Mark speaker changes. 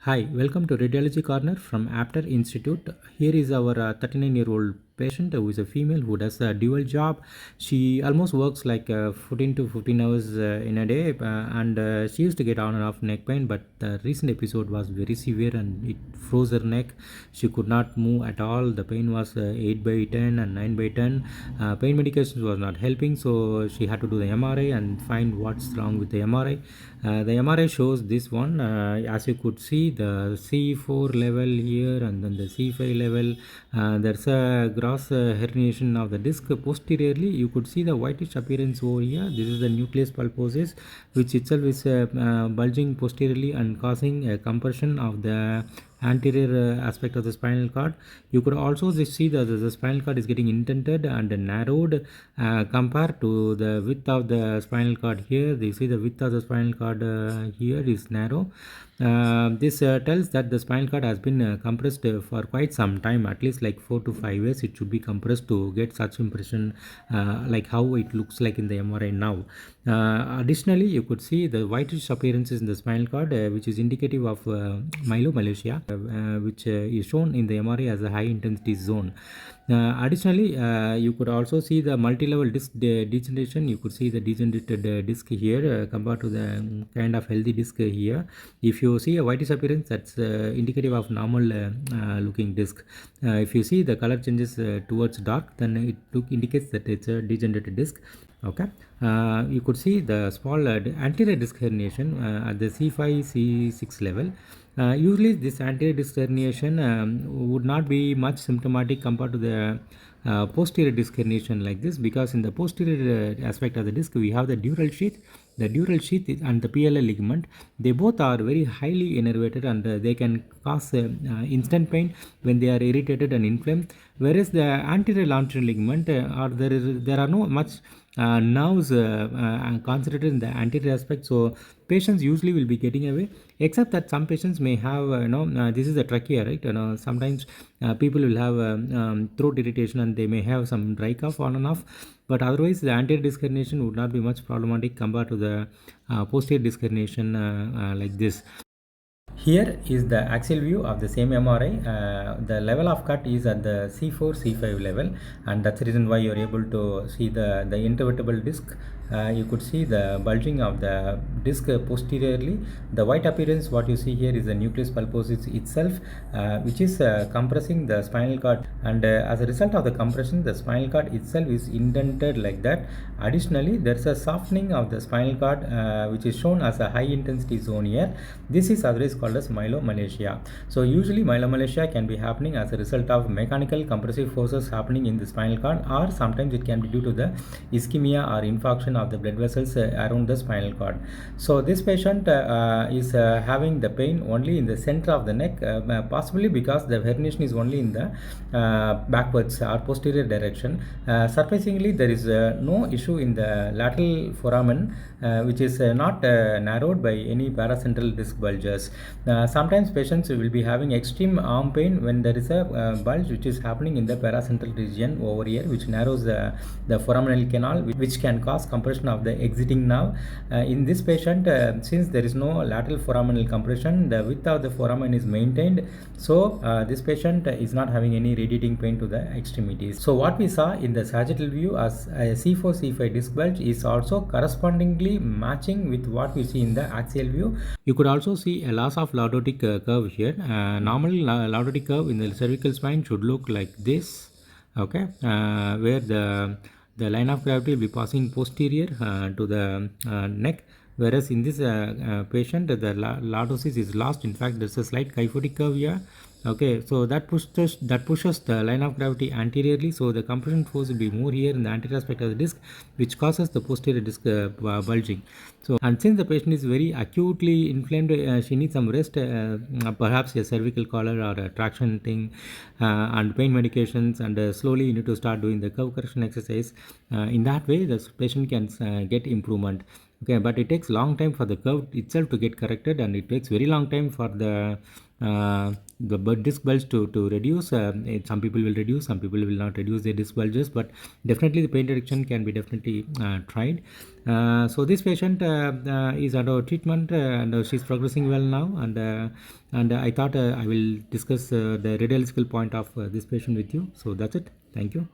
Speaker 1: Hi, welcome to Radiology Corner from Apter Institute. Here is our 39-year-old patient who is a female who does a dual job. She almost works like 14 to 15 hours in a day, and she used to get on and off neck pain, but the recent episode was very severe and it froze her neck. She could not move at all. The pain was 8 by 10 and 9 by 10. Pain medications was not helping, so she had to do the MRI and find what's wrong with the MRI. The MRI shows this one. As you could see, the C4 level here and then the C5 level. There's a gross herniation of the disc posteriorly. You could see the whitish appearance over here. This is the nucleus pulposus, which itself is bulging posteriorly and causing a compression of the anterior aspect of the spinal cord. You could also see that the spinal cord is getting indented and narrowed compared to the width of the spinal cord here. You see the width of the spinal cord here is narrow. This tells that the spinal cord has been compressed for quite some time, at least like 4 to 5 years. It should be compressed to get such impression like how it looks like in the MRI now. Additionally, you could see the whitish appearances in the spinal cord, which is indicative of myelomalacia, which is shown in the MRI as a high intensity zone. Additionally, you could also see the multi-level disc degeneration. You could see the degenerated disc here compared to the kind of healthy disc here. If you see a whitish appearance, that's indicative of normal looking disc. If you see the color changes towards dark, then it indicates that it's a degenerated disc. Okay, you could see the small anterior disc herniation at the C5 C6 level. Usually this anterior disc herniation would not be much symptomatic compared to the posterior disc herniation like this, because in the posterior aspect of the disc we have the dural sheath. The dural sheath and the PLL ligament, they both are very highly innervated, and they can cause instant pain when they are irritated and inflamed, whereas the anterior longitudinal ligament there are no much nerves concentrated in the anterior aspect, so patients usually will be getting away, except that some patients may have this is the trachea, right? Sometimes people will have throat irritation and they may have some dry cough on and off, but otherwise the anterior disc herniation would not be much problematic compared to the posterior disc herniation like this. Here is the axial view of the same MRI. The level of cut is at the C4, C5 level, and that's the reason why you're able to see the intervertebral disc. You could see the bulging of the disc posteriorly. The white appearance, what you see here, is the nucleus pulposus itself, which is compressing the spinal cord, and as a result of the compression, the spinal cord itself is indented like that. Additionally, there's a softening of the spinal cord, which is shown as a high intensity zone here. This is otherwise called as myelomalacia. So usually myelomalacia can be happening as a result of mechanical compressive forces happening in the spinal cord, or sometimes it can be due to the ischemia or infarction of the blood vessels around the spinal cord. So this patient is having the pain only in the center of the neck, possibly because the herniation is only in the backwards or posterior direction. Surprisingly, there is no issue in the lateral foramen, which is not narrowed by any paracentral disc bulges. Sometimes patients will be having extreme arm pain when there is a bulge which is happening in the paracentral region over here, which narrows the foraminal canal, which can cause compression of the exiting nerve. In this patient, since there is no lateral foraminal compression, the width of the foramen is maintained, so this patient is not having any radiating pain to the extremities. So what we saw in the sagittal view as a C4 C5 disc bulge is also correspondingly matching with what we see in the axial view. You could also see a loss of lordotic curve here. Normal lordotic curve in the cervical spine should look like this, okay, where the line of gravity will be passing posterior to the neck, whereas in this patient the lordosis is lost. In fact, there's a slight kyphotic curve here. Okay, so that pushes the line of gravity anteriorly, so the compression force will be more here in the anterior aspect of the disc, which causes the posterior disc bulging. So, and since the patient is very acutely inflamed, she needs some rest, perhaps a cervical collar or a traction thing, and pain medications, and slowly you need to start doing the curve correction exercise. In that way, the patient can get improvement. Okay, but it takes long time for the curve itself to get corrected, and it takes very long time for disc bulge to reduce. Some people will reduce, some people will not reduce their disc bulges, but definitely the pain reduction can be definitely tried. So this patient is under treatment, and she's progressing well now, and I thought I will discuss the radiological point of this patient with you. So that's it. Thank you.